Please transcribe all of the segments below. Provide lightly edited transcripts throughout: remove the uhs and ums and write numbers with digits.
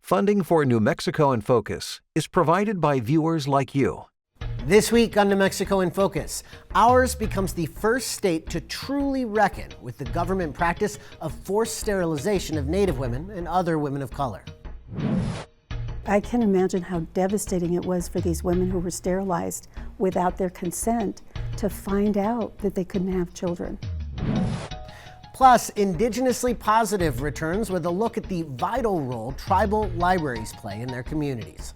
Funding for New Mexico in Focus is provided by viewers like you. This week on New Mexico in Focus, ours becomes the first state to truly reckon with the government practice of forced sterilization of Native women and other women of color. I can imagine how devastating it was for these women who were sterilized without their consent to find out that they couldn't have children. Plus, Indigenously Positive returns with a look at the vital role tribal libraries play in their communities.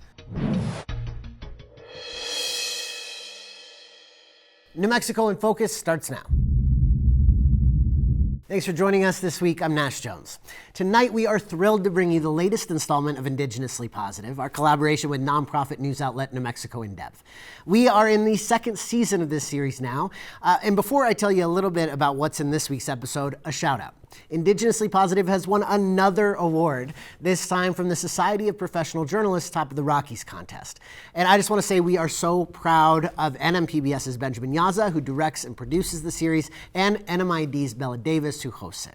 New Mexico in Focus starts now. Thanks for joining us this week. I'm Nash Jones. Tonight, we are thrilled to bring you the latest installment of Indigenously Positive, our collaboration with nonprofit news outlet New Mexico in Depth. We are in the second season of this series now. And before I tell you a little bit about what's in this week's episode, a shout out. Indigenously Positive has won another award, this time from the Society of Professional Journalists Top of the Rockies contest. And I just want to say we are so proud of NMPBS's Benjamin Yaza, who directs and produces the series, and NMID's Bella Davis, who hosts it.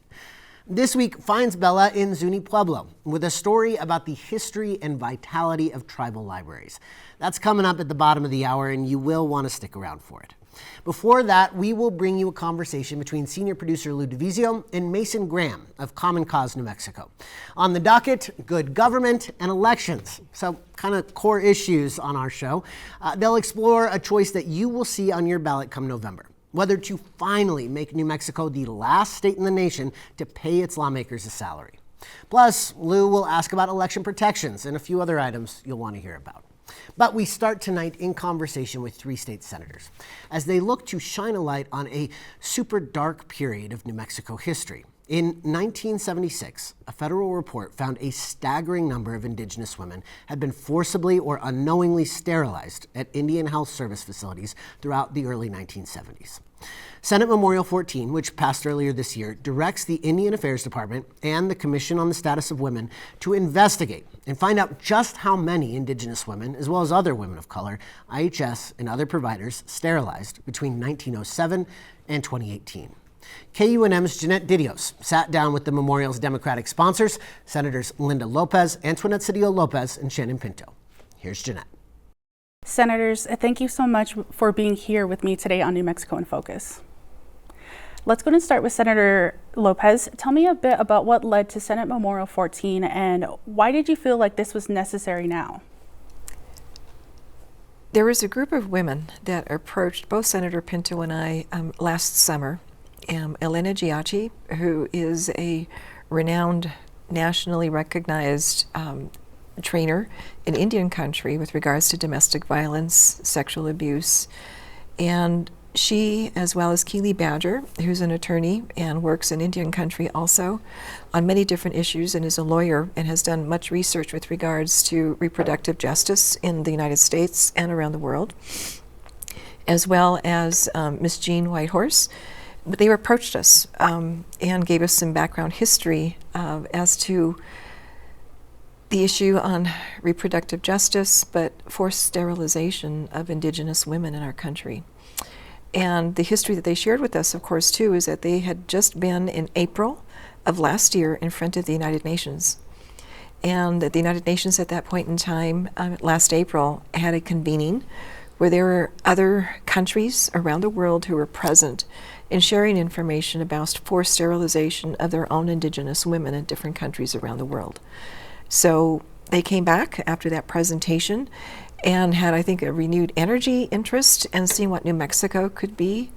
This week finds Bella in Zuni Pueblo with a story about the history and vitality of tribal libraries. That's coming up at the bottom of the hour, and you will want to stick around for it. Before that, we will bring you a conversation between senior producer Lou DeVizio and Mason Graham of Common Cause New Mexico. On the docket, good government and elections, so kind of core issues on our show. They'll explore a choice that you will see on your ballot come November: whether to finally make New Mexico the last state in the nation to pay its lawmakers a salary. Plus, Lou will ask about election protections and a few other items you'll want to hear about. But we start tonight in conversation with three state senators as they look to shine a light on a super dark period of New Mexico history. In 1976, a federal report found a staggering number of indigenous women had been forcibly or unknowingly sterilized at Indian Health Service facilities throughout the early 1970s. Senate Memorial 14, which passed earlier this year, directs the Indian Affairs Department and the Commission on the Status of Women to investigate and find out just how many indigenous women, as well as other women of color, IHS and other providers sterilized between 1907 and 2018. KUNM's Jeanette Didios sat down with the memorial's Democratic sponsors, Senators Linda Lopez, Antoinette Cedillo Lopez, and Shannon Pinto. Here's Jeanette. Senators, thank you so much for being here with me today on New Mexico in Focus. Let's go and start with Senator Lopez. Tell me a bit about what led to Senate Memorial 14 and why did you feel like this was necessary now? There was a group of women that approached both Senator Pinto and I last summer. Elena Giachi, who is a renowned, nationally recognized trainer in Indian country with regards to domestic violence, sexual abuse, and she, as well as Keely Badger, who's an attorney and works in Indian country also on many different issues and is a lawyer and has done much research with regards to reproductive justice in the United States and around the world, as well as Miss Jean Whitehorse. But they approached us and gave us some background history as to the issue on reproductive justice, but forced sterilization of indigenous women in our country. And the history that they shared with us, of course, too, is that they had just been in April of last year in front of the United Nations. And that the United Nations at that point in time, last April, had a convening where there were other countries around the world who were present in sharing information about forced sterilization of their own indigenous women in different countries around the world. So they came back after that presentation and had, I think, a renewed energy, interest, and seeing what New Mexico could be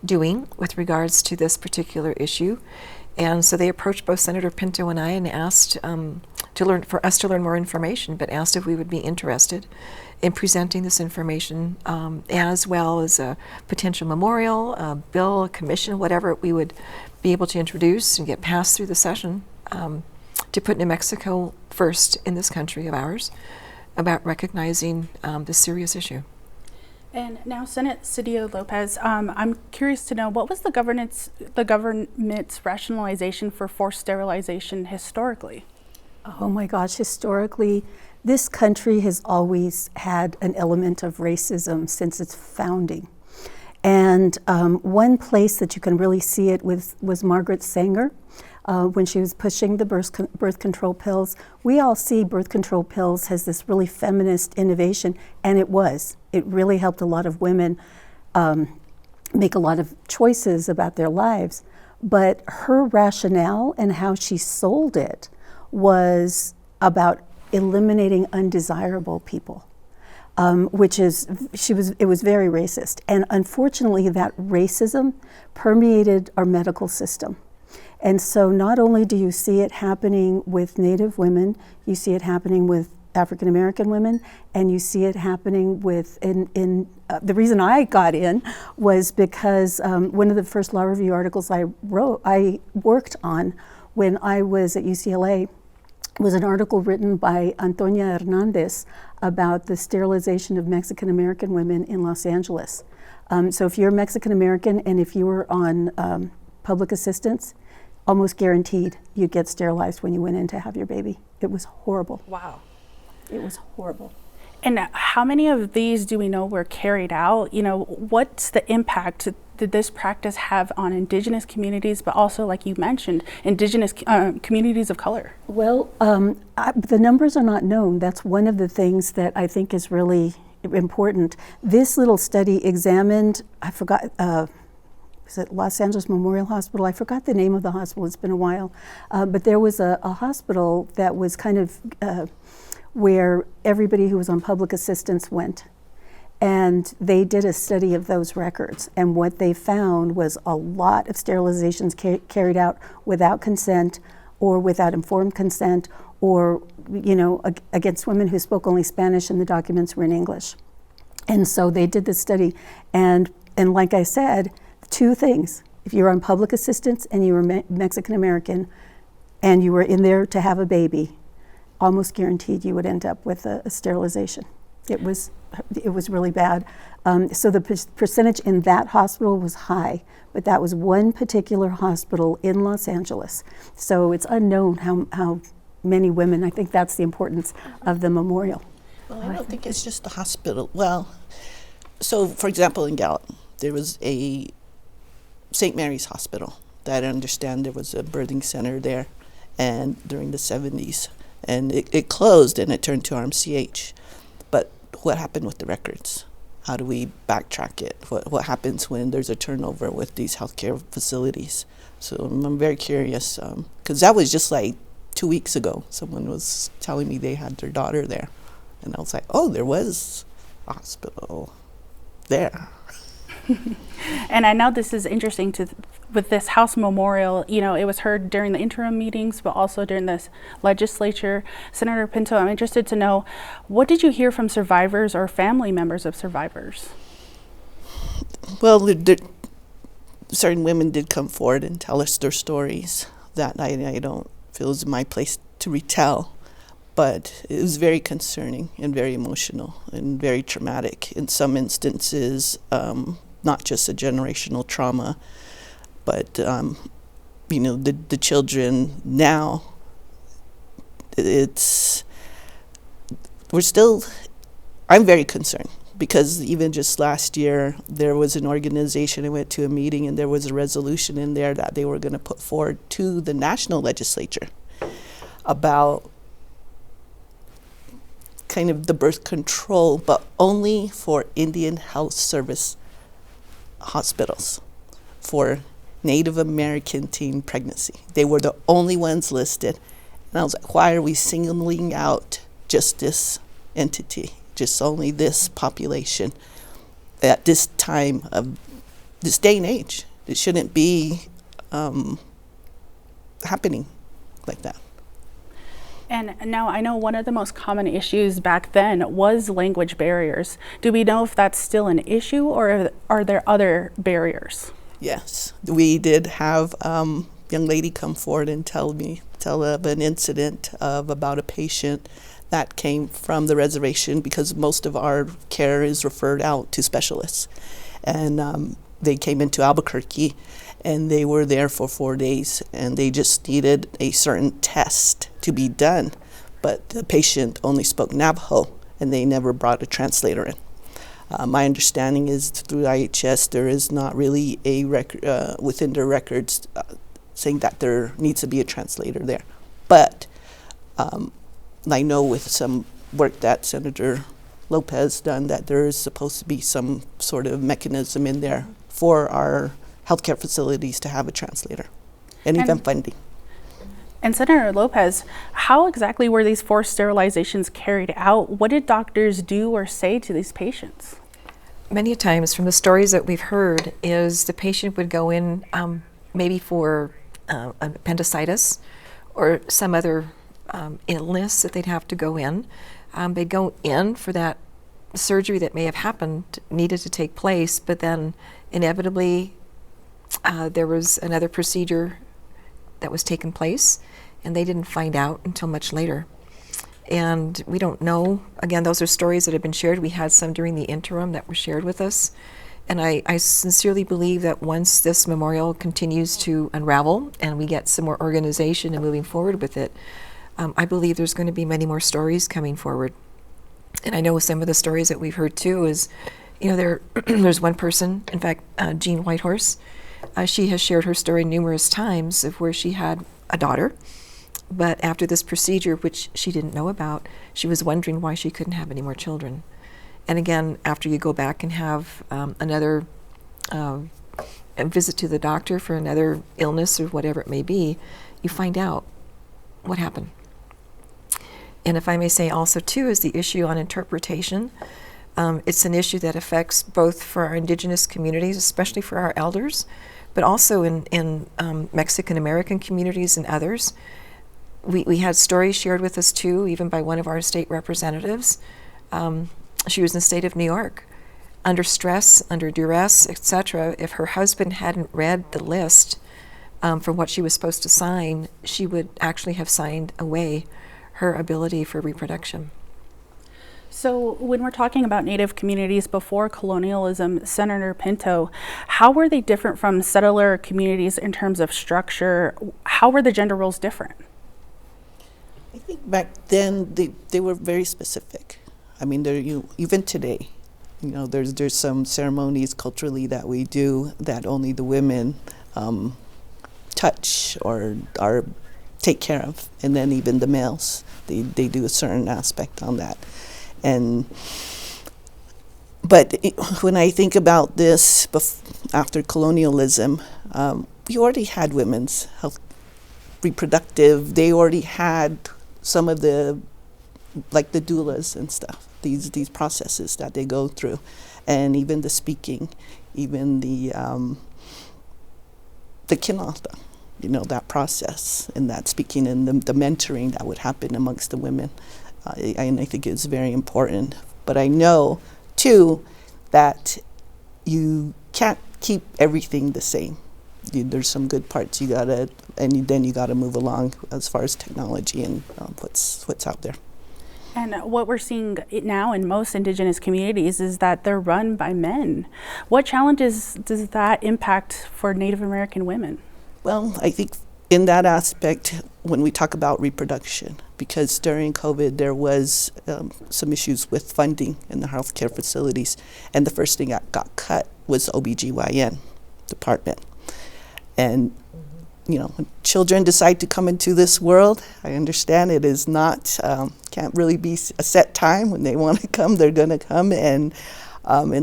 doing with regards to this particular issue. And so they approached both Senator Pinto and I and asked for us to learn more information, but asked if we would be interested in presenting this information as well as a potential memorial, a bill, a commission, whatever we would be able to introduce and get passed through the session to put New Mexico first in this country of ours about recognizing this serious issue. And now, Senator Cedillo Lopez, I'm curious to know, what was the government's rationalization for forced sterilization historically? Oh my gosh, historically, this country has always had an element of racism since its founding. And one place that you can really see it was Margaret Sanger. when she was pushing the birth control pills. We all see birth control pills as this really feminist innovation, and it was. It really helped a lot of women make a lot of choices about their lives. But her rationale and how she sold it was about eliminating undesirable people. It was very racist. And unfortunately, that racism permeated our medical system. And so not only do you see it happening with Native women, you see it happening with African American women, and you see it happening with, the reason I got in was because one of the first law review articles I worked on when I was at UCLA was an article written by Antonia Hernandez about the sterilization of Mexican American women in Los Angeles. So if you're Mexican American and if you were on public assistance, almost guaranteed you'd get sterilized when you went in to have your baby. It was horrible. Wow. It was horrible. And how many of these do we know were carried out? You know, what's the impact did this practice have on Indigenous communities, but also, like you mentioned, Indigenous communities of color? Well, the numbers are not known. That's one of the things that I think is really important. This little study examined, I forgot, was it Los Angeles Memorial Hospital? I forgot the name of the hospital, it's been a while. But there was a hospital that was kind of where everybody who was on public assistance went. And they did a study of those records. And what they found was a lot of sterilizations carried out without consent or without informed consent, or against women who spoke only Spanish and the documents were in English. And so they did this study. And like I said, two things. If you were on public assistance and you were Mexican American and you were in there to have a baby, almost guaranteed you would end up with a sterilization. It was really bad. So the percentage in that hospital was high, but that was one particular hospital in Los Angeles. So it's unknown how many women. I think that's the importance of the memorial. Well, I don't think it's just the hospital. Well, so for example, in Gallup, there was a St. Mary's Hospital that I understand there was a birthing center there, and during the 70s. And it closed and it turned to RMCH. But what happened with the records? How do we backtrack it? What happens when there's a turnover with these healthcare facilities? So I'm very curious, because that was just like 2 weeks ago. Someone was telling me they had their daughter there. And I was like, oh, there was a hospital there. And I know this is interesting with this House memorial. You know, it was heard during the interim meetings, but also during this legislature. Senator Pinto, I'm interested to know, what did you hear from survivors or family members of survivors? Well, certain women did come forward and tell us their stories that I don't feel is my place to retell. But it was very concerning and very emotional and very traumatic. In some instances, not just a generational trauma, but the children now. I'm very concerned, because even just last year there was an organization, I went to a meeting and there was a resolution in there that they were going to put forward to the national legislature about kind of the birth control, but only for Indian Health Service hospitals for Native American teen pregnancy. They were the only ones listed. And I was like, why are we singling out just this entity, just only this population at this time of this day and age? It shouldn't be happening like that. And now I know one of the most common issues back then was language barriers. Do we know if that's still an issue, or are there other barriers? Yes, we did have young lady come forward and tell of an incident about a patient that came from the reservation, because most of our care is referred out to specialists. And they came into Albuquerque and they were there for 4 days, and they just needed a certain test to be done. But the patient only spoke Navajo, and they never brought a translator in. My understanding is through IHS, there is not really a record within their records saying that there needs to be a translator there. But I know with some work that Senator Lopez done that there is supposed to be some sort of mechanism in there for our healthcare facilities to have a translator and even funding. And Senator Lopez, how exactly were these forced sterilizations carried out? What did doctors do or say to these patients? Many times from the stories that we've heard is the patient would go in maybe for appendicitis or some other illness that they'd have to go in. They'd go in for that surgery that may have happened, needed to take place, but then inevitably there was another procedure that was taking place, and they didn't find out until much later. And we don't know. Again, those are stories that have been shared. We had some during the interim that were shared with us. And I sincerely believe that once this memorial continues to unravel and we get some more organization and moving forward with it, I believe there's going to be many more stories coming forward. And I know some of the stories that we've heard too is, there's one person, in fact, Jean Whitehorse, she has shared her story numerous times of where she had a daughter, but after this procedure, which she didn't know about, she was wondering why she couldn't have any more children. And again, after you go back and have another visit to the doctor for another illness or whatever it may be, you find out what happened. And if I may say also too is the issue on interpretation. It's an issue that affects both for our indigenous communities, especially for our elders, but also in Mexican American communities and others. We had stories shared with us too, even by one of our state representatives. She was in the state of New York, under stress, under duress, etc. If her husband hadn't read the list from what she was supposed to sign, she would actually have signed away her ability for reproduction. So when we're talking about Native communities before colonialism, Senator Pinto, how were they different from settler communities in terms of structure? How were the gender roles different? I think back then they were very specific. I mean, even today, there's some ceremonies culturally that we do that only the women touch or are take care of, and then even the males, they do a certain aspect on that. But when I think about this after colonialism, we already had women's health, reproductive. They already had some of the, like the doulas and stuff. These processes that they go through, and even the speaking, even the kinata, that process and that speaking and the mentoring that would happen amongst the women. And I think it's very important. But I know, too, that you can't keep everything the same. There's some good parts then you gotta move along as far as technology and what's out there. And what we're seeing now in most Indigenous communities is that they're run by men. What challenges does that impact for Native American women? Well, I think in that aspect, when we talk about reproduction, because during COVID there was some issues with funding in the healthcare facilities, and the first thing that got cut was the OBGYN department. And when children decide to come into this world, I understand it is not, can't really be a set time. When they want to come, they're going to come, and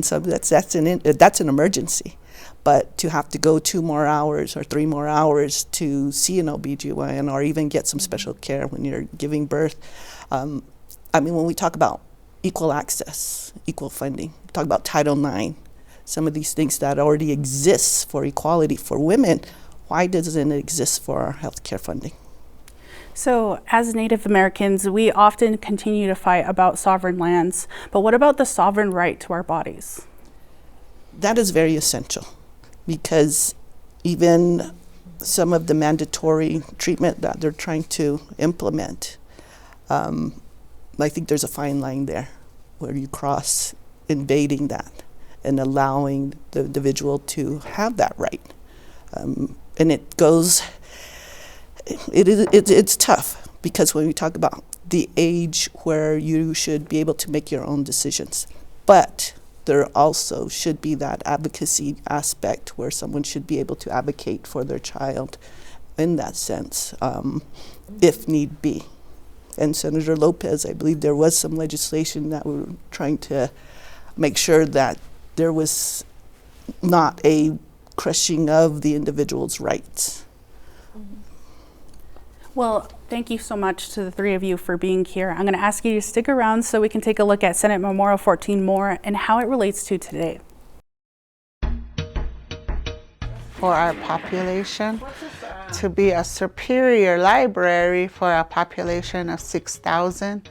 so that's an emergency. But to have to go 2 more hours or 3 more hours to see an OBGYN or even get some special care when you're giving birth. When we talk about equal access, equal funding, talk about Title IX, some of these things that already exist for equality for women, why doesn't it exist for our healthcare funding? So as Native Americans, we often continue to fight about sovereign lands, but what about the sovereign right to our bodies? That is very essential, because even some of the mandatory treatment that they're trying to implement, I think there's a fine line there where you cross invading that and allowing the individual to have that right. And it's tough, because when we talk about the age where you should be able to make your own decisions, but there also should be that advocacy aspect where someone should be able to advocate for their child in that sense, if need be. And Senator Lopez, I believe there was some legislation that we were trying to make sure that there was not a crushing of the individual's rights. Well, thank you so much to the three of you for being here. I'm going to ask you to stick around so we can take a look at Senate Memorial 14 more and how it relates to today. For our population, to be a superior library for a population of 6,000,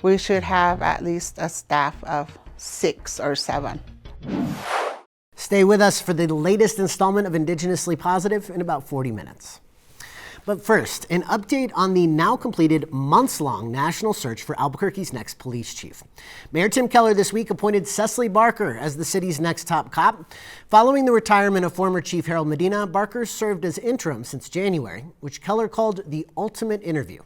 we should have at least a staff of 6 or 7. Stay with us for the latest installment of Indigenously Positive in about 40 minutes. But first, an update on the now completed months-long national search for Albuquerque's next police chief. Mayor Tim Keller this week appointed Cecily Barker as the city's next top cop. Following the retirement of former Chief Harold Medina, Barker served as interim since January, which Keller called the ultimate interview.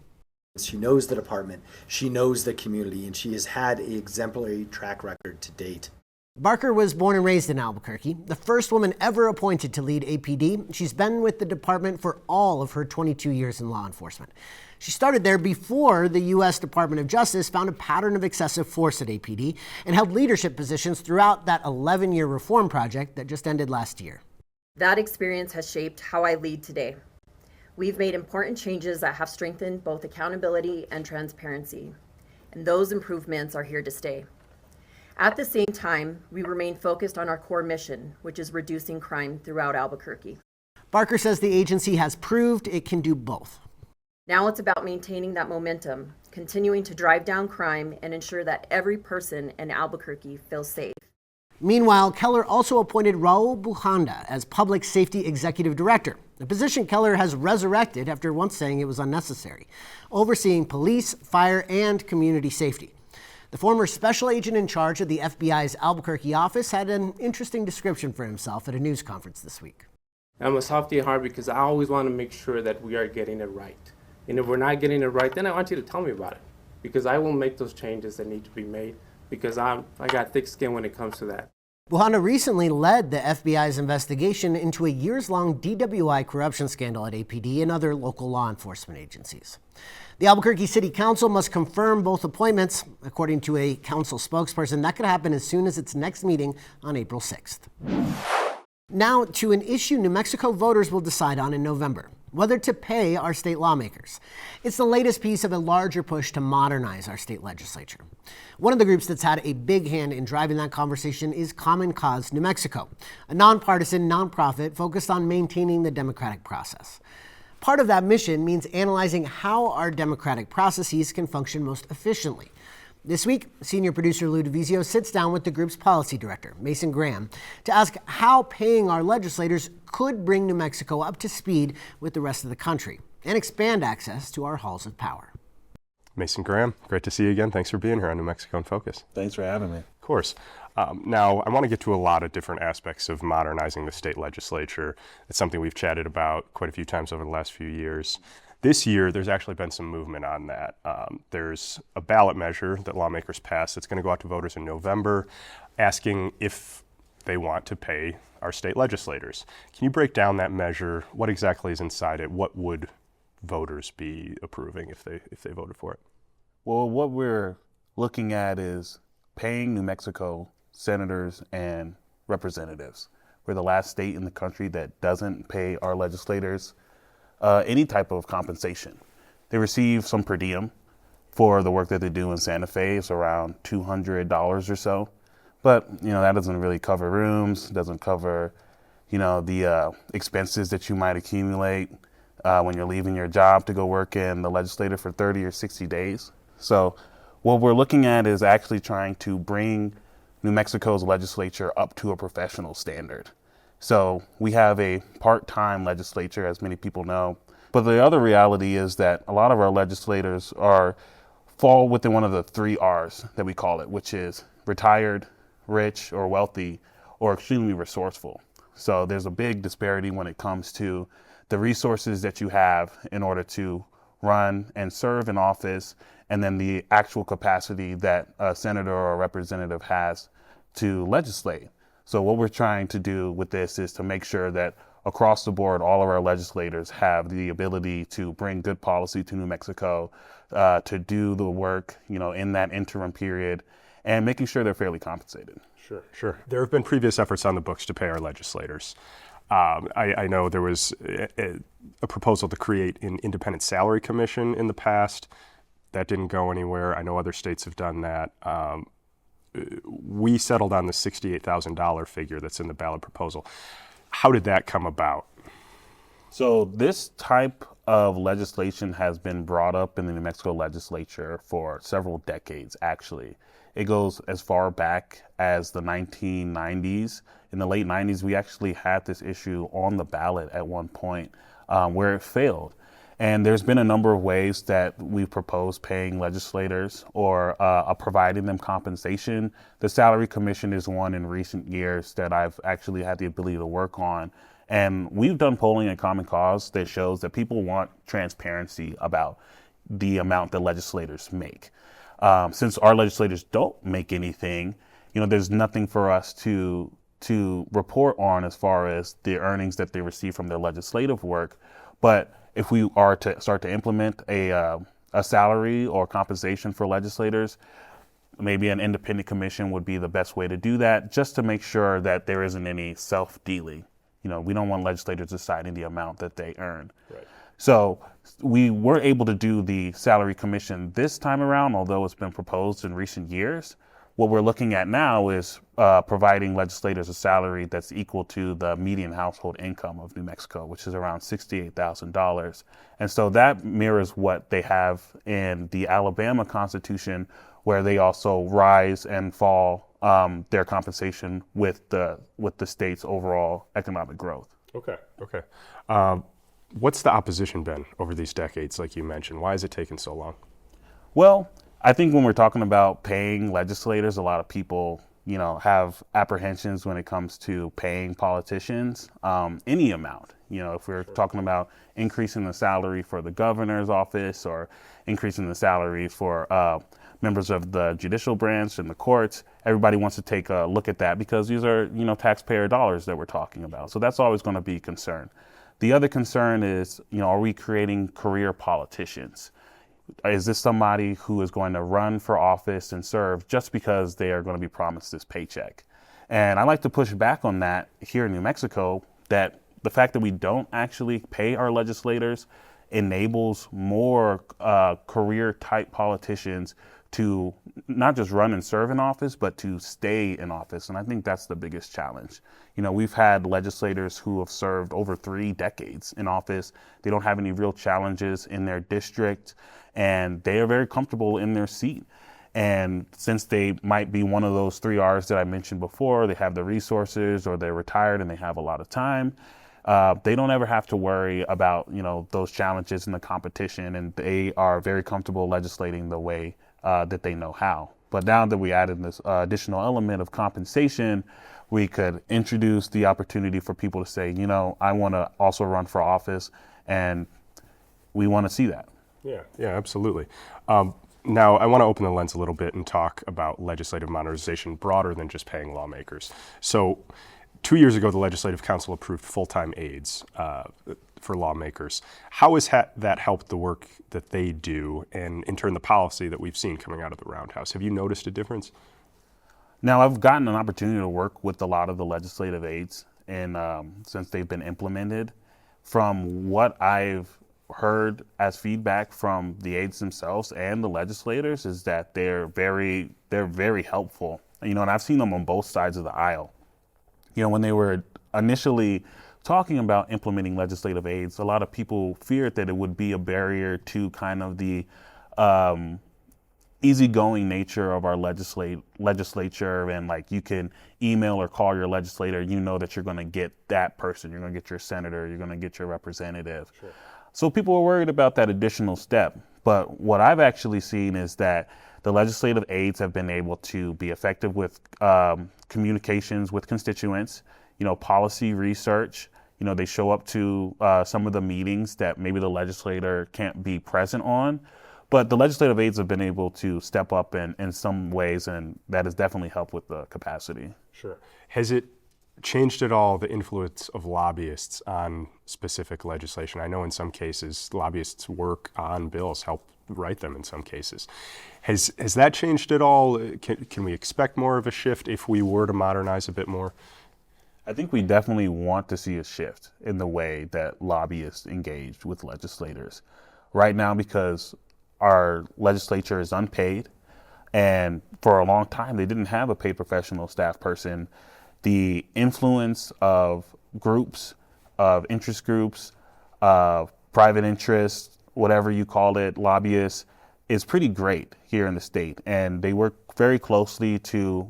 She knows the department, she knows the community, and she has had an exemplary track record to date. Barker was born and raised in Albuquerque, the first woman ever appointed to lead APD. She's been with the department for all of her 22 years in law enforcement. She started there before the U.S. Department of Justice found a pattern of excessive force at APD and held leadership positions throughout that 11-year reform project that just ended last year. That experience has shaped how I lead today. We've made important changes that have strengthened both accountability and transparency, and those improvements are here to stay. At the same time, we remain focused on our core mission, which is reducing crime throughout Albuquerque. Barker says the agency has proved it can do both. Now it's about maintaining that momentum, continuing to drive down crime and ensure that every person in Albuquerque feels safe. Meanwhile, Keller also appointed Raul Bujanda as Public Safety Executive Director, a position Keller has resurrected after once saying it was unnecessary, overseeing police, fire, and community safety. The former special agent in charge of the FBI's Albuquerque office had an interesting description for himself at a news conference this week. I'm a softy at heart because I always want to make sure that we are getting it right. And if we're not getting it right, then I want you to tell me about it, because I will make those changes that need to be made, because I got thick skin when it comes to that. Bujanda recently led the FBI's investigation into a years-long DWI corruption scandal at APD and other local law enforcement agencies. The Albuquerque City Council must confirm both appointments. According to a council spokesperson, that could happen as soon as its next meeting on April 6th. Now to an issue New Mexico voters will decide on in November: whether to pay our state lawmakers. It's the latest piece of a larger push to modernize our state legislature. One of the groups that's had a big hand in driving that conversation is Common Cause New Mexico, a nonpartisan nonprofit focused on maintaining the democratic process. Part of that mission means analyzing how our democratic processes can function most efficiently. This week, senior producer Lou DeVizio sits down with the group's policy director, Mason Graham, to ask how paying our legislators could bring New Mexico up to speed with the rest of the country and expand access to our halls of power. Mason Graham, great to see you again. Thanks for being here on New Mexico in Focus. Thanks for having me. Of course. Now, I want to get to a lot of different aspects of modernizing the state legislature. It's something we've chatted about quite a few times over the last few years. This year, there's actually been some movement on that. There's a ballot measure that lawmakers passed that's going to go out to voters in November, asking if they want to pay our state legislators. Can you break down that measure? What exactly is inside it? What would voters be approving if they voted for it? Well, what we're looking at is paying New Mexico senators and representatives. We're the last state in the country that doesn't pay our legislators any type of compensation. They receive some per diem for the work that they do in Santa Fe. It's around $200 or so. But, that doesn't really cover rooms, doesn't cover, the expenses that you might accumulate when you're leaving your job to go work in the legislature for 30 or 60 days. So what we're looking at is actually trying to bring New Mexico's legislature up to a professional standard. So we have a part-time legislature, as many people know. But the other reality is that a lot of our legislators fall within one of the 3 R's that we call it, which is retired, rich or wealthy, or extremely resourceful. So there's a big disparity when it comes to the resources that you have in order to run and serve in office, and then the actual capacity that a senator or a representative has to legislate. So what we're trying to do with this is to make sure that across the board, all of our legislators have the ability to bring good policy to New Mexico, to do the work, in that interim period, and making sure they're fairly compensated. Sure. There have been previous efforts on the books to pay our legislators. I know there was a proposal to create an independent salary commission in the past. That didn't go anywhere. I know other states have done that. We settled on the $68,000 figure that's in the ballot proposal. How did that come about? So this type of legislation has been brought up in the New Mexico legislature for several decades, actually. It goes as far back as the 1990s. In the late 90s, we actually had this issue on the ballot at one point where it failed. And there's been a number of ways that we propose paying legislators or providing them compensation. The Salary Commission is one in recent years that I've actually had the ability to work on. And we've done polling at Common Cause that shows that people want transparency about the amount that legislators make. Since our legislators don't make anything, there's nothing for us to report on as far as the earnings that they receive from their legislative work. But if we are to start to implement a salary or compensation for legislators, maybe an independent commission would be the best way to do that, just to make sure that there isn't any self-dealing. We don't want legislators deciding the amount that they earn. Right. So we were able to do the salary commission this time around, although it's been proposed in recent years. What we're looking at now is providing legislators a salary that's equal to the median household income of New Mexico, which is around $68,000. And so that mirrors what they have in the Alabama Constitution, where they also rise and fall their compensation with the state's overall economic growth. Okay. What's the opposition been over these decades, like you mentioned? Why has it taken so long? Well, I think when we're talking about paying legislators, a lot of people, have apprehensions when it comes to paying politicians any amount. If we're talking about increasing the salary for the governor's office or increasing the salary for members of the judicial branch and the courts, everybody wants to take a look at that because these are, taxpayer dollars that we're talking about. So that's always going to be a concern. The other concern is, are we creating career politicians? Is this somebody who is going to run for office and serve just because they are going to be promised this paycheck? And I like to push back on that here in New Mexico, that the fact that we don't actually pay our legislators enables more career-type politicians to not just run and serve in office, but to stay in office. And I think that's the biggest challenge. We've had legislators who have served over 3 decades in office. They don't have any real challenges in their district, and they are very comfortable in their seat. And since they might be one of those 3 R's that I mentioned before, they have the resources, or they're retired and they have a lot of time, they don't ever have to worry about, those challenges and the competition, and they are very comfortable legislating the way that they know how. But now that we added this additional element of compensation, we could introduce the opportunity for people to say, I want to also run for office, and we want to see that. Yeah, absolutely. Now, I want to open the lens a little bit and talk about legislative modernization broader than just paying lawmakers. So 2 years ago, the Legislative Council approved full-time aides for lawmakers. How has that helped the work that they do, and in turn the policy that we've seen coming out of the Roundhouse? Have you noticed a difference? Now, I've gotten an opportunity to work with a lot of the legislative aides, and since they've been implemented. From what I've heard as feedback from the aides themselves and the legislators is that they're very helpful. And I've seen them on both sides of the aisle. When they were initially talking about implementing legislative aides, a lot of people feared that it would be a barrier to kind of the easygoing nature of our legislature, and like you can email or call your legislator, that you're going to get that person, you're going to get your senator, you're going to get your representative. Sure. So people were worried about that additional step. But what I've actually seen is that the legislative aides have been able to be effective with communications with constituents, policy research. They show up to some of the meetings that maybe the legislator can't be present on. But the legislative aides have been able to step up in some ways, and that has definitely helped with the capacity. Sure. Has it changed at all the influence of lobbyists on specific legislation? I know in some cases lobbyists work on bills, help write them in some cases. Has that changed at all? Can we expect more of a shift if we were to modernize a bit more? I think we definitely want to see a shift in the way that lobbyists engage with legislators. Right now, because our legislature is unpaid, and for a long time they didn't have a paid professional staff person, the influence of groups, of interest groups, of private interests, whatever you call it, lobbyists, is pretty great here in the state. And they work very closely to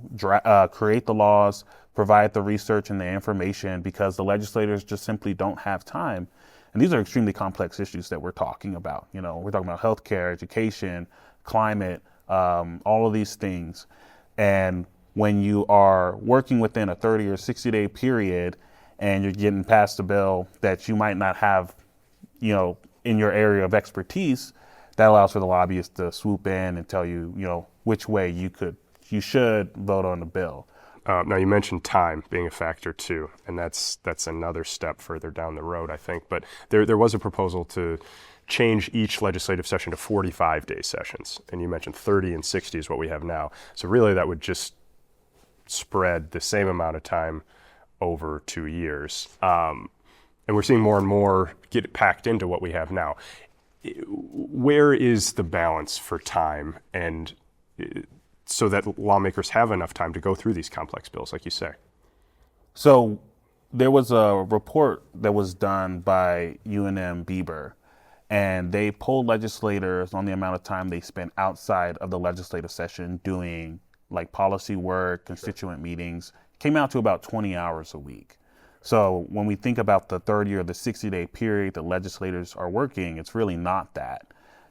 create the laws, provide the research and the information, because the legislators just simply don't have time. And these are extremely complex issues that we're talking about. You know, we're talking about healthcare, education, climate, all of these things. And when you are working within a 30 or 60-day period and you're getting passed a bill that you might not have, you know, in your area of expertise, that allows for the lobbyists to swoop in and tell you, you know, which way you should vote on the bill. Now, you mentioned time being a factor too, and that's another step further down the road, I think. But there was a proposal to change each legislative session to 45-day sessions, and you mentioned 30 and 60 is what we have now. So really, that would just spread the same amount of time over 2 years. And we're seeing more and more get packed into what we have now. Where is the balance for time, and so that lawmakers have enough time to go through these complex bills, like you say? So there was a report that was done by UNM Bieber, and they polled legislators on the amount of time they spent outside of the legislative session doing like policy work, constituent meetings. Came out to about 20 hours a week. So when we think about the 30 or the 60-day period that legislators are working, it's really not that.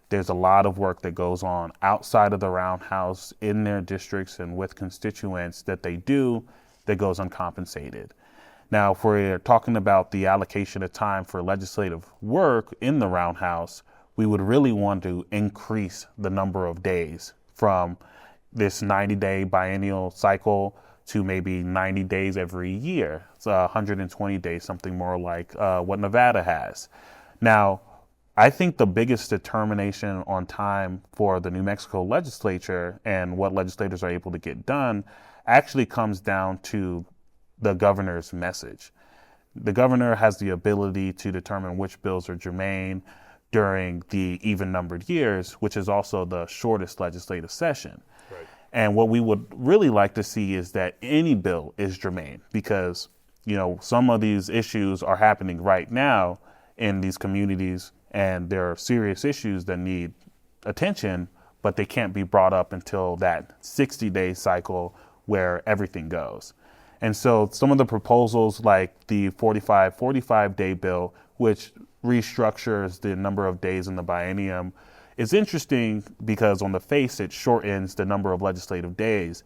There's a lot of work that goes on outside of the roundhouse in their districts and with constituents that they do that goes uncompensated. Now, if we're talking about the allocation of time for legislative work in the roundhouse, we would really want to increase the number of days from this 90-day biennial cycle to maybe 90 days every year. It's 120 days, something more like what Nevada has. Now, I think the biggest determination on time for the New Mexico legislature and what legislators are able to get done actually comes down to the governor's message. The governor has the ability to determine which bills are germane during the even-numbered years, which is also the shortest legislative session. Right. And what we would really like to see is that any bill is germane, because, you know, some of these issues are happening right now in these communities, and there are serious issues that need attention, but they can't be brought up until that 60-day cycle where everything goes. And so some of the proposals like the 45-day bill, which restructures the number of days in the biennium, is interesting because on the face it shortens the number of legislative days,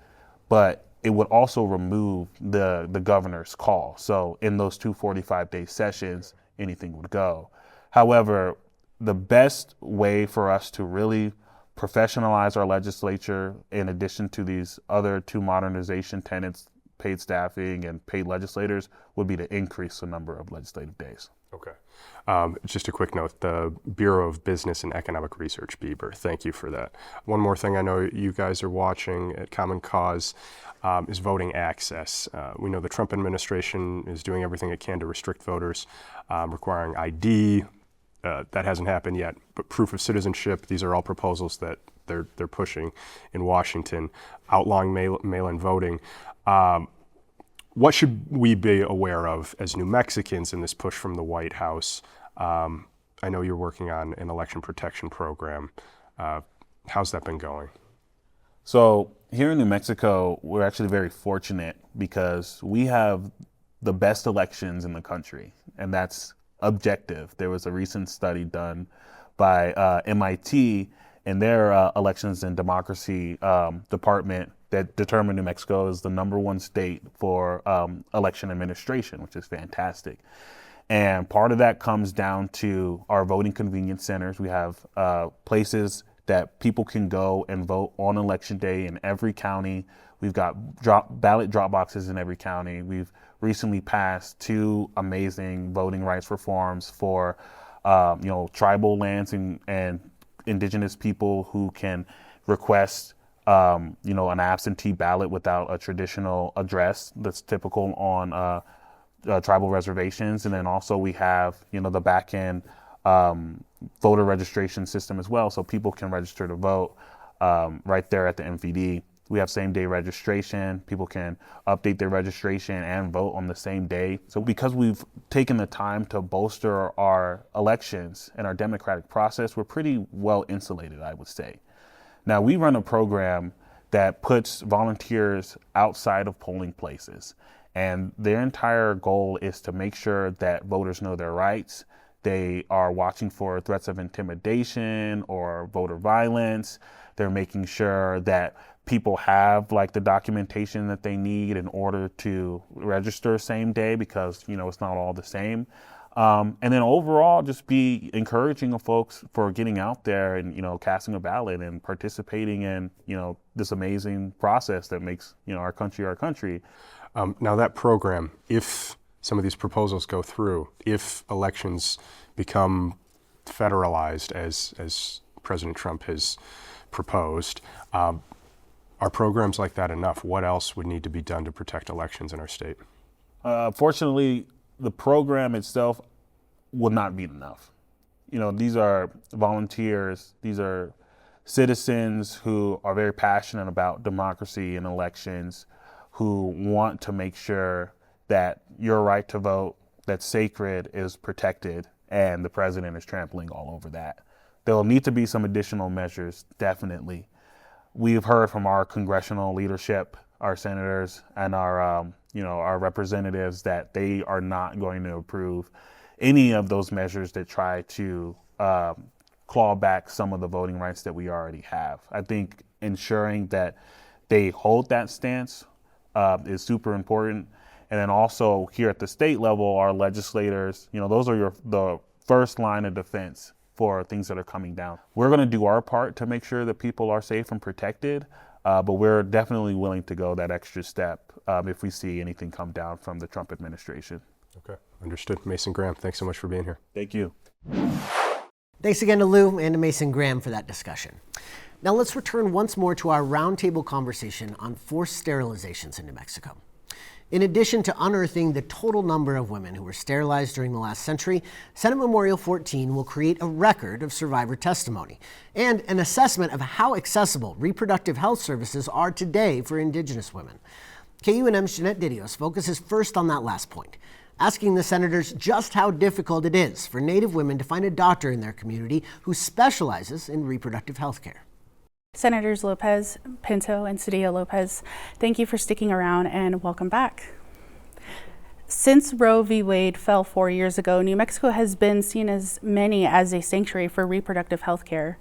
but it would also remove the governor's call. So in those two 45-day sessions, anything would go. However, the best way for us to really professionalize our legislature, in addition to these other two modernization tenets, paid staffing and paid legislators, would be to increase the number of legislative days. Okay. Just a quick note, the Bureau of Business and Economic Research, Bieber, thank you for that. One more thing I know you guys are watching at Common Cause is voting access. We know the Trump administration is doing everything it can to restrict voters, requiring ID. That hasn't happened yet, but proof of citizenship, these are all proposals that they're pushing in Washington, outlawing mail-in voting. What should we be aware of as New Mexicans in this push from the White House? I know you're working on an election protection program. How's that been going? So here in New Mexico, we're actually very fortunate because we have the best elections in the country, and that's objective. There was a recent study done by MIT in their elections and democracy department that determined New Mexico is the #1 state for election administration, which is fantastic. And part of that comes down to our voting convenience centers. We have places that people can go and vote on election day in every county. We've got ballot drop boxes in every county. We've recently passed 2 amazing voting rights reforms for tribal lands and indigenous people who can request an absentee ballot without a traditional address that's typical on tribal reservations. And then also we have the back end voter registration system as well, so people can register to vote right there at the MVD. We have same-day registration. People can update their registration and vote on the same day. So because we've taken the time to bolster our elections and our democratic process, we're pretty well insulated, I would say. Now, we run a program that puts volunteers outside of polling places, and their entire goal is to make sure that voters know their rights. They are watching for threats of intimidation or voter violence. They're making sure that people have the documentation that they need in order to register same day, because it's not all the same. And then overall, just be encouraging of folks for getting out there and casting a ballot and participating in this amazing process that makes our country. Now that program, if some of these proposals go through, if elections become federalized as President Trump has proposed, are programs like that enough? What else would need to be done to protect elections in our state? Fortunately, the program itself will not be enough. These are volunteers, these are citizens who are very passionate about democracy and elections, who want to make sure that your right to vote, that's sacred, is protected, and the president is trampling all over that. There will need to be some additional measures, definitely. We've heard from our congressional leadership, our senators, and our representatives that they are not going to approve any of those measures that try to claw back some of the voting rights that we already have. I think ensuring that they hold that stance is super important. And then also here at the state level, our legislators, those are the first line of defense for things that are coming down. We're going to do our part to make sure that people are safe and protected, but we're definitely willing to go that extra step if we see anything come down from the Trump administration. Okay, understood. Mason Graham, thanks so much for being here. Thank you. Thanks again to Lou and to Mason Graham for that discussion. Now let's return once more to our roundtable conversation on forced sterilizations in New Mexico. In addition to unearthing the total number of women who were sterilized during the last century, Senate Memorial 14 will create a record of survivor testimony and an assessment of how accessible reproductive health services are today for Indigenous women. KUNM's Jeanette Didios focuses first on that last point, asking the senators just how difficult it is for Native women to find a doctor in their community who specializes in reproductive health care. Senators Lopez, Pinto, and Cedillo-Lopez, thank you for sticking around and welcome back. Since Roe v. Wade fell 4 years ago, New Mexico has been seen as a sanctuary for reproductive health care.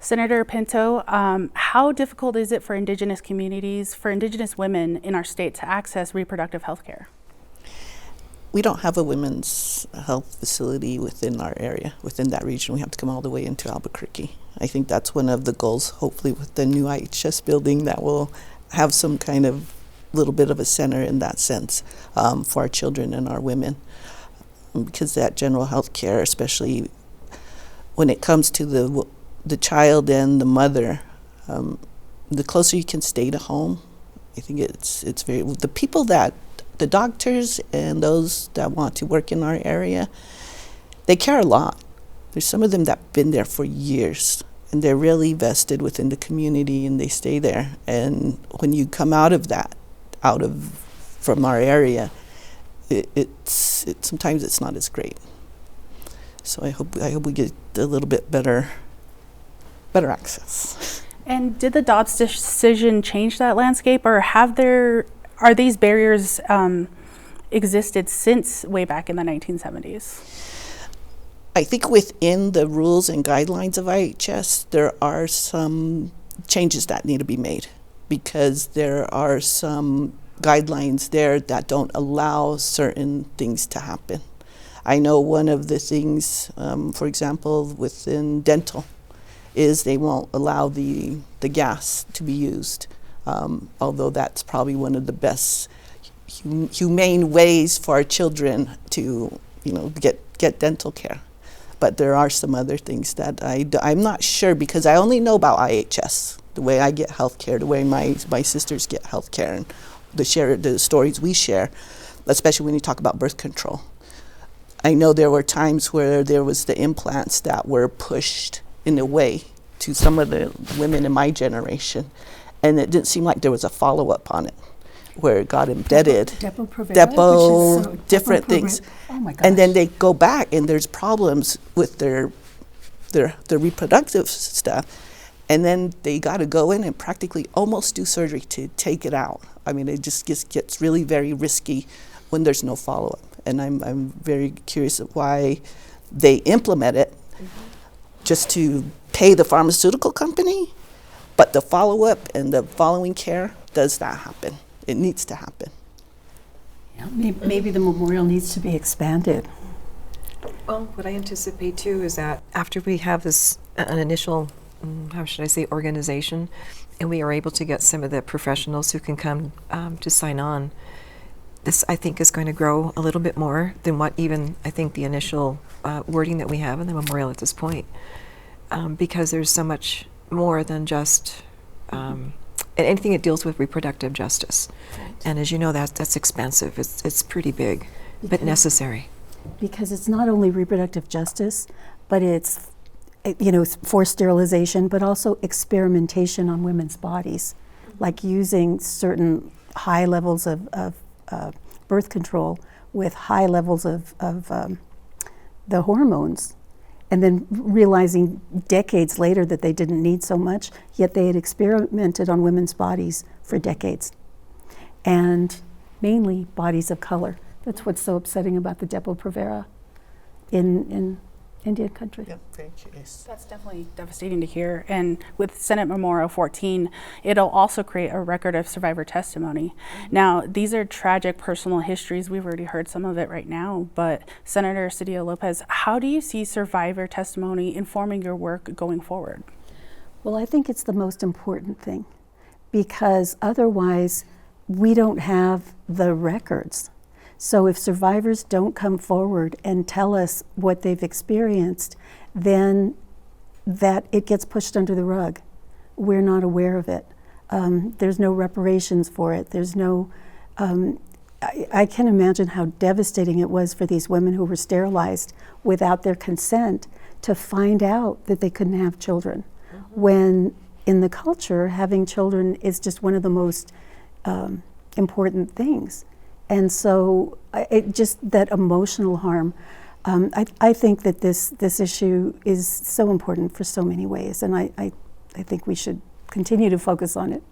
Senator Pinto, how difficult is it for Indigenous communities, for Indigenous women in our state to access reproductive health care? We don't have a women's health facility within our area, within that region. We have to come all the way into Albuquerque. I think that's one of the goals, hopefully with the new IHS building, that will have some kind of little bit of a center in that sense for our children and our women. Because that general health care, especially when it comes to the child and the mother, the closer you can stay to home, I think it's very, the people that, the doctors and those that want to work in our area, they care a lot. There's some of them that have been there for years, and they're really vested within the community, and they stay there. And when you come out of that, from our area, sometimes it's not as great. So I hope we get a little bit better access. And did the Dobbs decision change that landscape, or are these barriers existed since way back in the 1970s? I think within the rules and guidelines of IHS, there are some changes that need to be made, because there are some guidelines there that don't allow certain things to happen. I know one of the things, for example, within dental, is they won't allow the gas to be used, although that's probably one of the best humane ways for our children to, get dental care. But there are some other things that I'm not sure, because I only know about IHS, the way I get health care, the way my sisters get health care, and the stories we share, especially when you talk about birth control. I know there were times where there was the implants that were pushed in a way to some of the women in my generation, and it didn't seem like there was a follow-up on it, where it got embedded. Different things. Oh my gosh. And then they go back and there's problems with their reproductive stuff, and then they got to go in and practically almost do surgery to take it out. I mean, it just gets really very risky when there's no follow-up. And I'm very curious of why they implement it just to pay the pharmaceutical company, but the follow-up and the following care, does that happen? It needs to happen. Yeah, maybe the memorial needs to be expanded. Well, what I anticipate too is that after we have this, an initial, how should I say, organization, and we are able to get some of the professionals who can come to sign on, this I think is going to grow a little bit more than what even I think the initial wording that we have in the memorial at this point, because there's so much more than just anything that deals with reproductive justice. Right. And as you know, that's expensive. It's pretty big, but necessary. Because it's not only reproductive justice, but it's forced sterilization, but also experimentation on women's bodies, like using certain high levels of birth control with high levels of the hormones, and then realizing decades later that they didn't need so much, yet they had experimented on women's bodies for decades, and mainly bodies of color. That's what's so upsetting about the Depo-Provera in Indian country. Yep, very curious. That's definitely devastating to hear. And with Senate Memorial 14, it'll also create a record of survivor testimony. Now, these are tragic personal histories. We've already heard some of it right now, but Senator Cedillo-Lopez, how do you see survivor testimony informing your work going forward? Well, I think it's the most important thing, because otherwise we don't have the records. So if survivors don't come forward and tell us what they've experienced, then that it gets pushed under the rug. We're not aware of it. There's no reparations for it. There's no, I can imagine how devastating it was for these women who were sterilized without their consent to find out that they couldn't have children. When in the culture, having children is just one of the most important things. And so that emotional harm, I think that this issue is so important for so many ways, and I think we should continue to focus on it.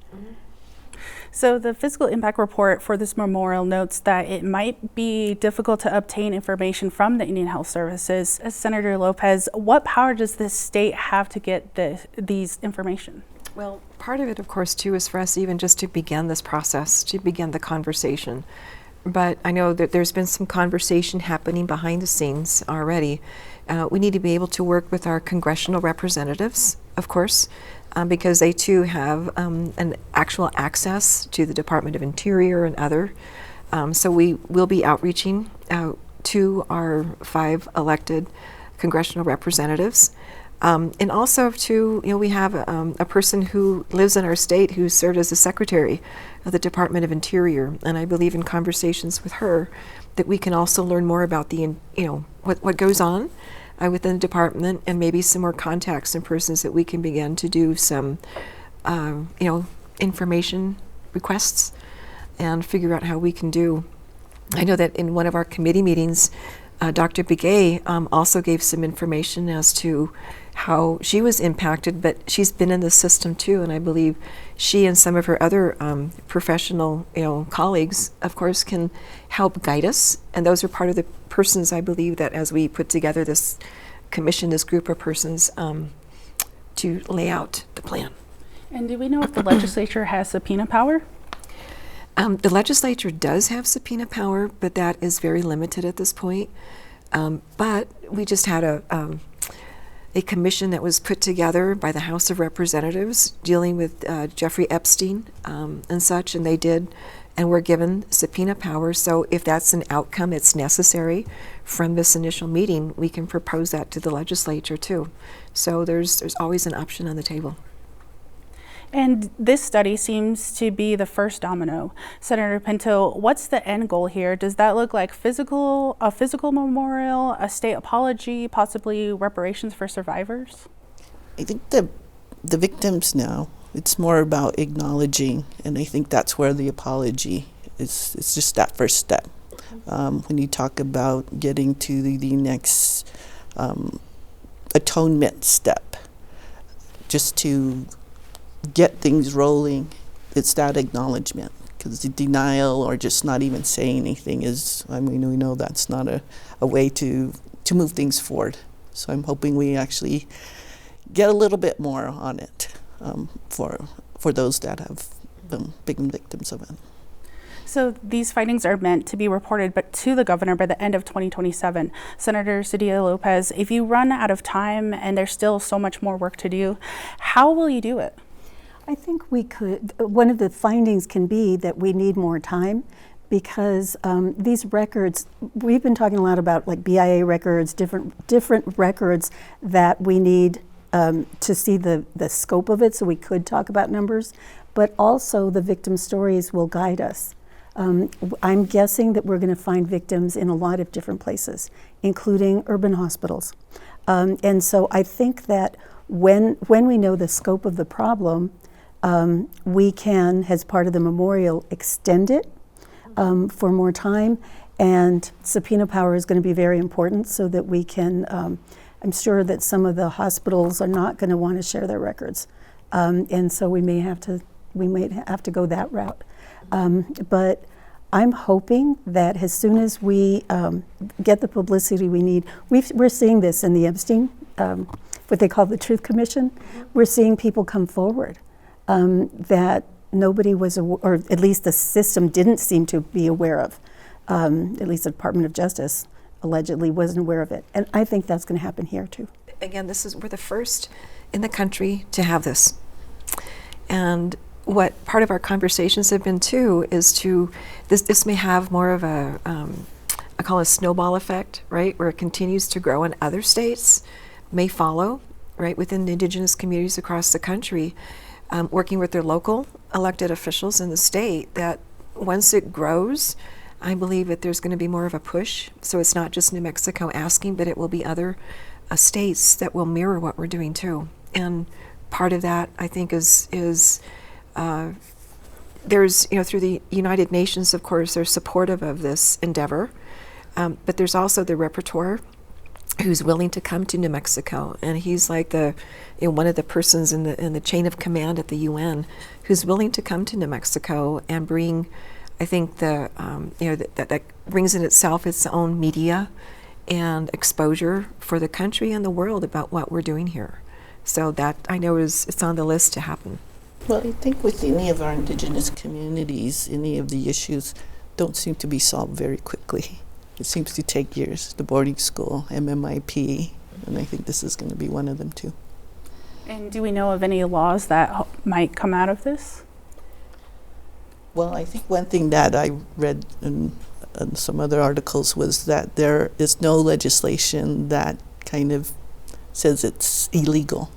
So the fiscal impact report for this memorial notes that it might be difficult to obtain information from the Indian Health Services. As Senator Lopez, what power does the state have to get these information? Well, part of it, of course, too, is for us even just to begin this process, to begin the conversation. But I know that there's been some conversation happening behind the scenes already. We need to be able to work with our congressional representatives, of course, because they too have an actual access to the Department of Interior and other. So we will be outreaching to our 5 elected congressional representatives. And also to, we have a person who lives in our state who served as the secretary of the Department of Interior, and I believe in conversations with her that we can also learn more about the, what goes on within the department, and maybe some more contacts and persons that we can begin to do some, information requests and figure out how we can do. I know that in one of our committee meetings, Dr. Begay also gave some information as to how she was impacted, but she's been in the system too, and I believe she and some of her other professional colleagues, of course, can help guide us, and those are part of the persons, I believe, that as we put together this commission, this group of persons, to lay out the plan. And do we know if the legislature has subpoena power? The legislature does have subpoena power, but that is very limited at this point. But we just had a commission that was put together by the House of Representatives dealing with Jeffrey Epstein and such, and they did, and were given subpoena powers. So if that's an outcome that's necessary from this initial meeting, we can propose that to the legislature too. So there's always an option on the table. And this study seems to be the first domino. Senator Pinto, what's the end goal here? Does that look like a physical memorial, a state apology, possibly reparations for survivors? I think the victims now, it's more about acknowledging, and I think that's where the apology is. It's just that first step. When you talk about getting to the next atonement step, just to get things rolling, it's that acknowledgement. Because the denial or just not even saying anything is, I mean, we know that's not a way to move things forward. So I'm hoping we actually get a little bit more on it for those that have been victims of it. So these findings are meant to be reported to the governor by the end of 2027. Senator Cedillo Lopez, if you run out of time and there's still so much more work to do, how will you do it? I think we could, one of the findings can be that we need more time, because these records, we've been talking a lot about like BIA records, different records that we need to see the scope of it, so we could talk about numbers, but also the victim stories will guide us. I'm guessing that we're going to find victims in a lot of different places, including urban hospitals. And so I think that when we know the scope of the problem, we can, as part of the memorial, extend it for more time, and subpoena power is going to be very important so that we can, I'm sure that some of the hospitals are not going to want to share their records, and so we may have to go that route. But I'm hoping that as soon as we get the publicity we need, we're seeing this in the Epstein, what they call the Truth Commission. We're seeing people come forward that nobody was, or at least the system didn't seem to be aware of. At least the Department of Justice allegedly wasn't aware of it. And I think that's going to happen here too. Again, we're the first in the country to have this. And what part of our conversations have been too is this may have more of a, I call it a snowball effect, right? Where it continues to grow and other states may follow, right, within the indigenous communities across the country, working with their local elected officials in the state, that once it grows, I believe that there's going to be more of a push. So it's not just New Mexico asking, but it will be other states that will mirror what we're doing too. And part of that, I think, is there's, through the United Nations, of course, they're supportive of this endeavor, but there's also the rapporteur who's willing to come to New Mexico, and he's like one of the persons in the chain of command at the UN who's willing to come to New Mexico and bring, I think, that brings in itself its own media and exposure for the country and the world about what we're doing here. So that, I know, it's on the list to happen. Well, I think with any of our indigenous communities, any of the issues don't seem to be solved very quickly. It seems to take years. The boarding school, MMIP, and I think this is going to be one of them too. And do we know of any laws that might come out of this? Well, I think one thing that I read in some other articles was that there is no legislation that kind of says it's illegal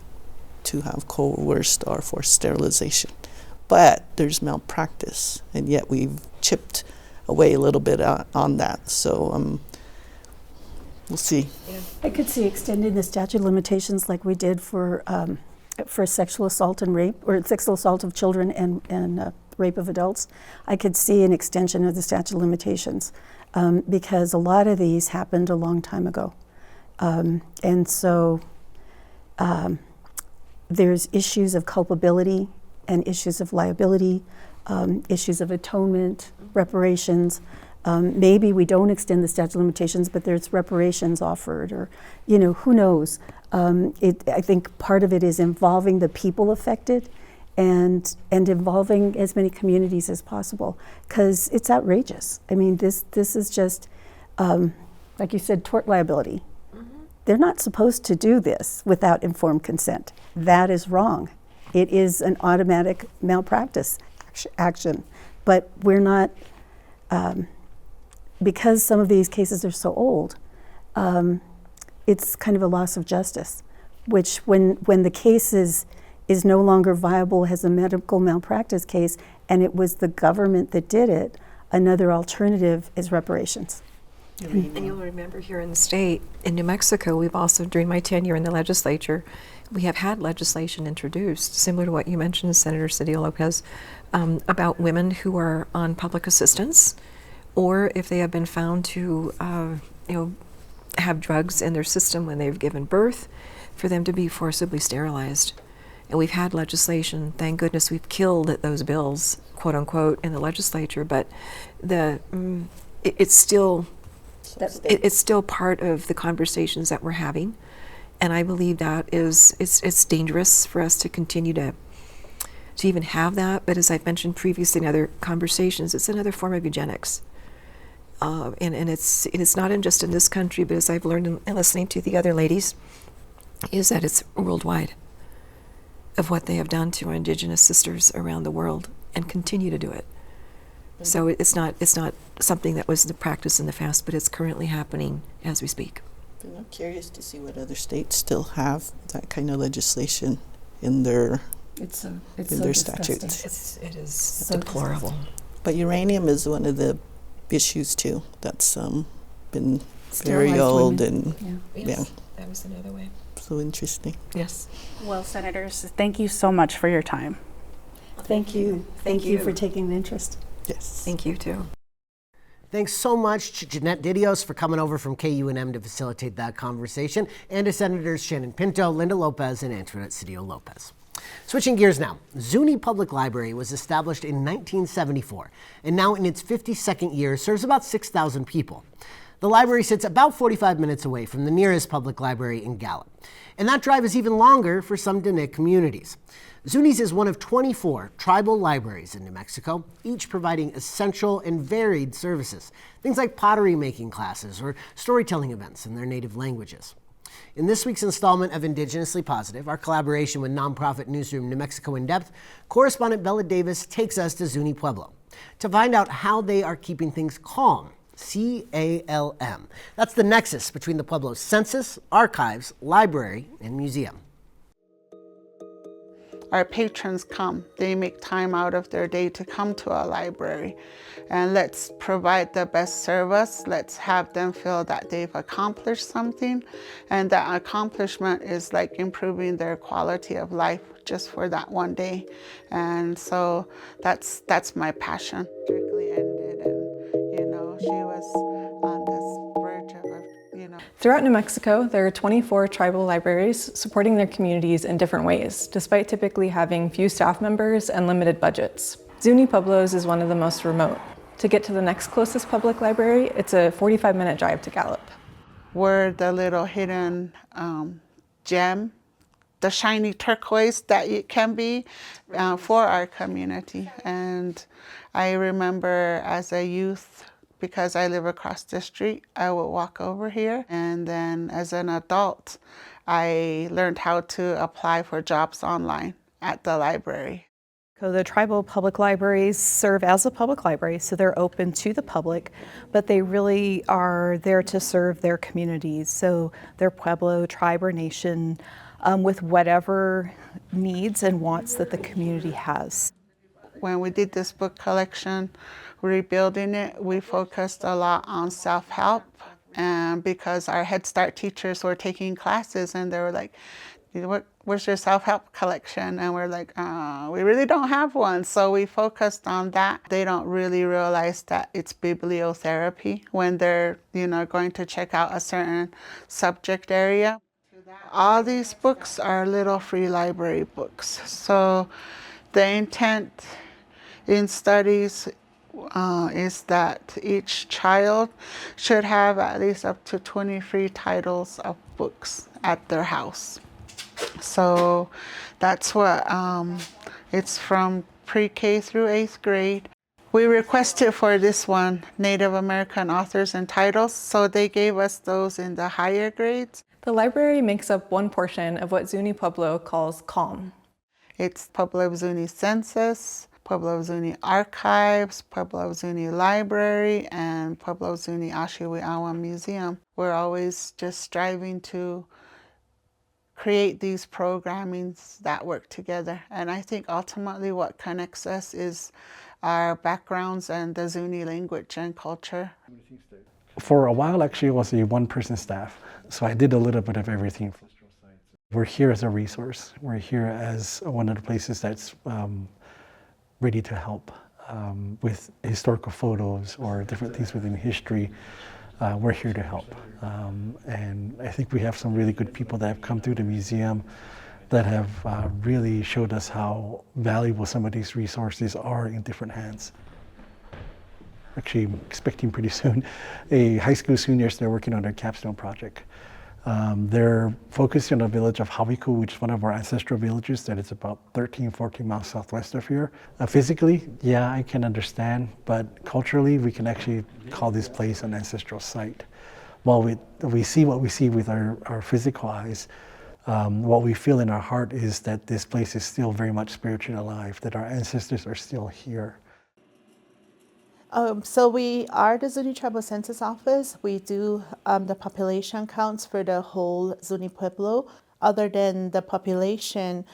to have coerced or forced sterilization. But there's malpractice, and yet we've chipped away a little bit on that. So we'll see. I could see extending the statute of limitations like we did for sexual assault and rape, or sexual assault of children and rape of adults. I could see an extension of the statute of limitations because a lot of these happened a long time ago. And so there's issues of culpability and issues of liability, issues of atonement, reparations. Maybe we don't extend the statute of limitations, but there's reparations offered, or, who knows. I think part of it is involving the people affected and involving as many communities as possible, because it's outrageous. I mean, this is just, like you said, tort liability. they're not supposed to do this without informed consent. That is wrong. It is an automatic malpractice action. But we're not, because some of these cases are so old, it's kind of a loss of justice, which when the case is no longer viable as a medical malpractice case, and it was the government that did it, another alternative is reparations. And you'll remember here in the state, in New Mexico, we've also, during my tenure in the legislature, we have had legislation introduced, similar to what you mentioned, Senator Cedillo-Lopez, about women who are on public assistance, or if they have been found to, have drugs in their system when they've given birth, for them to be forcibly sterilized. And we've had legislation, thank goodness we've killed those bills, quote unquote, in the legislature, but it's still part of the conversations that we're having. And I believe that it's dangerous for us to continue to even have that. But as I've mentioned previously in other conversations, it's another form of eugenics. And it's not just in this country, but as I've learned in listening to the other ladies, is that it's worldwide of what they have done to our Indigenous sisters around the world and continue to do it. So it's not something that was the practice in the past, but it's currently happening as we speak. I'm curious to see what other states still have that kind of legislation in their statutes. It is so deplorable. But uranium is one of the issues too. That's been very old and that was another way. So interesting. Yes. Well, Senators, thank you so much for your time. Thank you. Thank you for taking an interest. Yes. Thank you too. Thanks so much to Jeanette Didios for coming over from KUNM to facilitate that conversation, and to Senators Shannon Pinto, Linda Lopez, and Antoinette Cedillo-Lopez. Switching gears now, Zuni Public Library was established in 1974, and now in its 52nd year serves about 6,000 people. The library sits about 45 minutes away from the nearest public library in Gallup, and that drive is even longer for some Diné communities. Zuni's is one of 24 tribal libraries in New Mexico, each providing essential and varied services, things like pottery making classes or storytelling events in their native languages. In this week's installment of Indigenously Positive, our collaboration with nonprofit newsroom New Mexico In Depth, correspondent Bella Davis takes us to Zuni Pueblo to find out how they are keeping things calm. CALM. That's the nexus between the Pueblo's census, archives, library, and museum. Our patrons come. They make time out of their day to come to our library. And let's provide the best service. Let's have them feel that they've accomplished something. And that accomplishment is like improving their quality of life just for that one day. And so that's my passion. Strictly ended, and she was on this verge of Throughout New Mexico, there are 24 tribal libraries supporting their communities in different ways, despite typically having few staff members and limited budgets. Zuni Pueblos is one of the most remote. To get to the next closest public library, it's a 45-minute drive to Gallup. We're the little hidden gem, the shiny turquoise that it can be for our community. And I remember as a youth, because I live across the street, I would walk over here. And then as an adult, I learned how to apply for jobs online at the library. So the tribal public libraries serve as a public library, so they're open to the public, but they really are there to serve their communities. So their Pueblo, tribe, or nation with whatever needs and wants that the community has. When we did this book collection, rebuilding it, we focused a lot on self-help, and because our Head Start teachers were taking classes and they were like, where's your self-help collection? And we're like, we really don't have one. So we focused on that. They don't really realize that it's bibliotherapy when they're going to check out a certain subject area. All these books are little free library books. So the intent in studies is that each child should have at least up to 20 free titles of books at their house. So that's what it's from pre-K through 8th grade. We requested for this one Native American authors and titles, so they gave us those in the higher grades. The library makes up one portion of what Zuni Pueblo calls CALM. It's Pueblo Zuni Census, Pueblo Zuni Archives, Pueblo Zuni Library, and Pueblo Zuni Ashiwiawa Museum. We're always just striving to create these programmings that work together. And I think ultimately what connects us is our backgrounds and the Zuni language and culture. For a while, actually, it was a one-person staff. So I did a little bit of everything. We're here as a resource. We're here as one of the places that's ready to help with historical photos or different things within history. We're here to help. And I think we have some really good people that have come through the museum that have really showed us how valuable some of these resources are in different hands. Actually, I'm expecting pretty soon a high school seniors, they're working on their capstone project. They're focused on the village of Hawiku, which is one of our ancestral villages that is about 13, 14 miles southwest of here. Physically, yeah, I can understand, but culturally, we can actually call this place an ancestral site. While we see what we see with our physical eyes, what we feel in our heart is that this place is still very much spiritually alive, that our ancestors are still here. So we are the Zuni Tribal Census Office. We do the population counts for the whole Zuni Pueblo. Other than the population,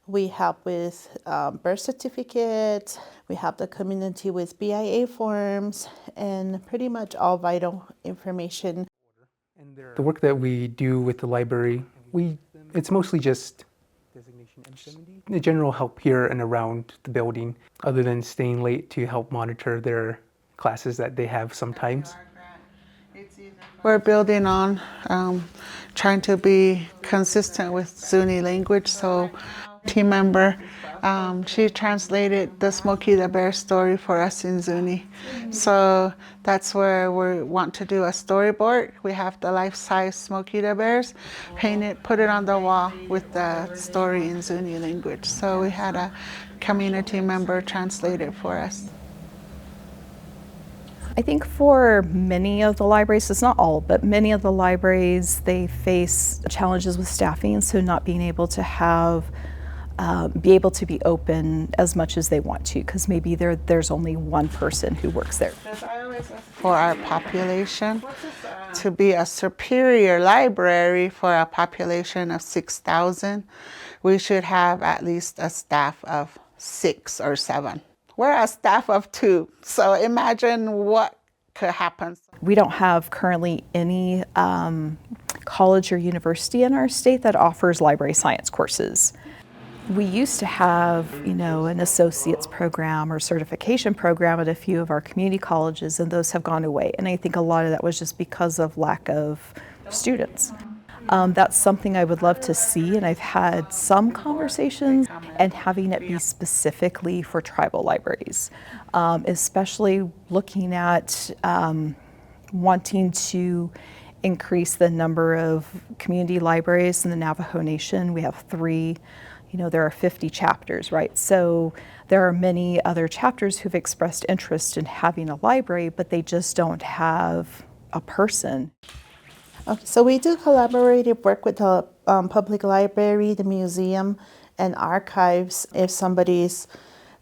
we help with birth certificates, we help the community with BIA forms, and pretty much all vital information. The work that we do with the library, it's mostly just the general help here and around the building, other than staying late to help monitor their classes that they have sometimes. We're building on trying to be consistent with Zuni language. So team member, she translated the Smokey the Bear story for us in Zuni. So that's where we want to do a storyboard. We have the life-size Smokey the Bears, paint it, put it on the wall with the story in Zuni language. So we had a community member translate it for us. I think for many of the libraries, it's not all, but many of the libraries, they face challenges with staffing, so not being able to have be able to be open as much as they want to, because maybe there's only one person who works there. For our population, to be a superior library for a population of 6,000, we should have at least a staff of 6 or 7. We're a staff of 2, so imagine what could happen. We don't have currently any college or university in our state that offers library science courses. We used to have, an associate's program or certification program at a few of our community colleges, and those have gone away. And I think a lot of that was just because of lack of students. That's something I would love to see, and I've had some conversations, and having it be specifically for tribal libraries, especially looking at wanting to increase the number of community libraries in the Navajo Nation. We have 3. There are 50 chapters, right? So there are many other chapters who've expressed interest in having a library, but they just don't have a person. Okay, so we do collaborative work with the public library, the museum, and archives. If somebody's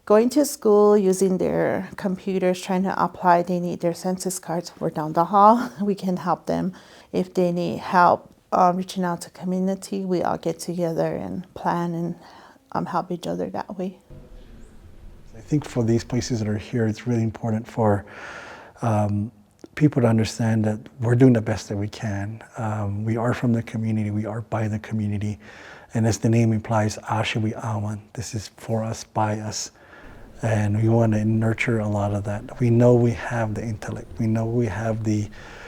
going to school using their computers, trying to apply, they need their census cards, we're down the hall, we can help them. If they need help reaching out to community, we all get together and plan and help each other that way. I think for these places that are here, it's really important for people to understand that we're doing the best that we can. We are from the community, we are by the community, and as the name implies, Ashiwiawan, this is for us, by us. And we want to nurture a lot of that. We know we have the intellect, we know we have the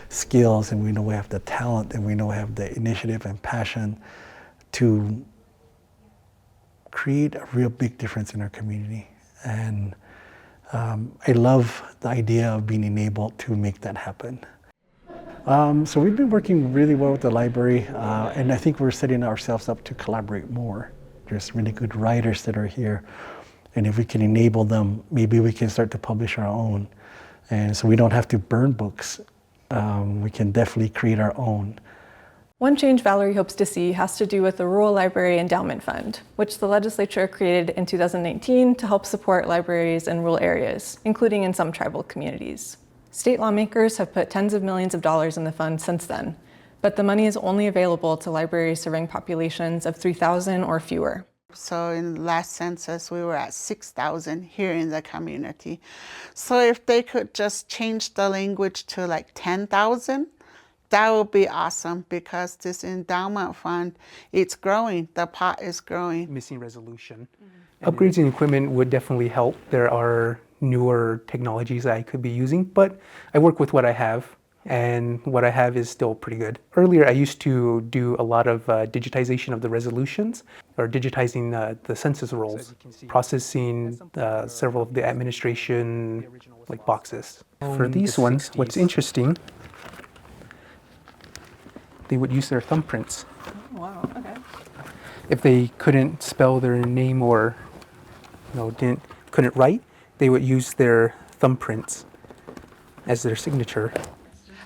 skills, and we know we have the talent, and we know we have the initiative and passion to create a real big difference in our community. And I love the idea of being enabled to make that happen. So we've been working really well with the library, and I think we're setting ourselves up to collaborate more. There's really good writers that are here, and if we can enable them, maybe we can start to publish our own. And so we don't have to burn books. We can definitely create our own. One change Valerie hopes to see has to do with the Rural Library Endowment Fund, which the legislature created in 2019 to help support libraries in rural areas, including in some tribal communities. State lawmakers have put tens of millions of dollars in the fund since then, but the money is only available to libraries serving populations of 3,000 or fewer. So in the last census, we were at 6,000 here in the community. So if they could just change the language to like 10,000, that would be awesome, because this endowment fund, it's growing, the pot is growing. Missing resolution. Upgrades in equipment would definitely help. There are newer technologies that I could be using, but I work with what I have, and what I have is still pretty good. Earlier, I used to do a lot of digitization of the resolutions, or digitizing the census rolls, processing several of the administration boxes. For these ones, what's interesting, they would use their thumbprints. Oh, wow, okay. If they couldn't spell their name or couldn't write, they would use their thumbprints as their signature.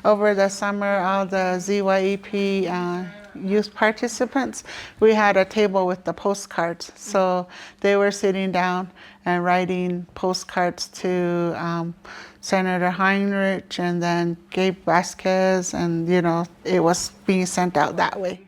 Over the summer, all the ZYEP youth participants, we had a table with the postcards. So they were sitting down and writing postcards to Senator Heinrich and then Gabe Vasquez, and it was being sent out that way.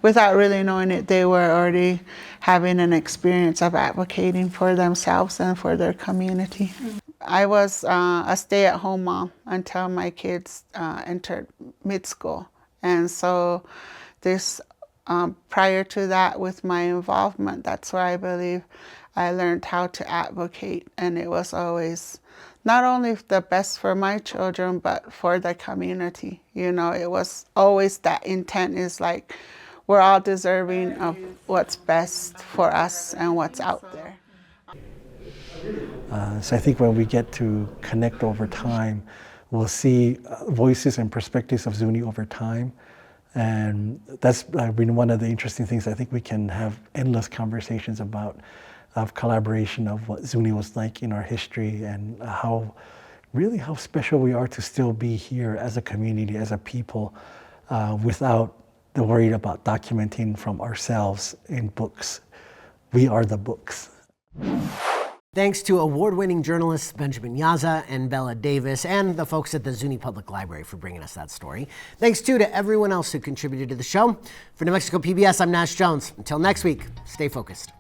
Without really knowing it, they were already having an experience of advocating for themselves and for their community. I was a stay-at-home mom until my kids entered mid-school. And so this, prior to that, with my involvement, that's where I believe I learned how to advocate. And it was always not only the best for my children, but for the community. It was always that intent is like, we're all deserving of what's best for us and what's out there. So I think when we get to connect over time, we'll see voices and perspectives of Zuni over time. And that's been one of the interesting things. I think we can have endless conversations about of collaboration of what Zuni was like in our history, and how special we are to still be here as a community, as a people, without the worry about documenting from ourselves in books. We are the books. Thanks to award-winning journalists Benjamin Yaza and Bella Davis, and the folks at the Zuni Public Library for bringing us that story. Thanks too to everyone else who contributed to the show. For New Mexico PBS, I'm Nash Jones. Until next week, stay focused.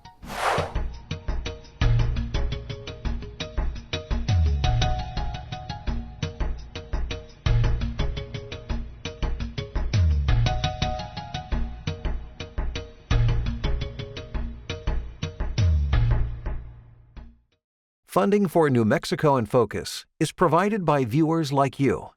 Funding for New Mexico in Focus is provided by viewers like you.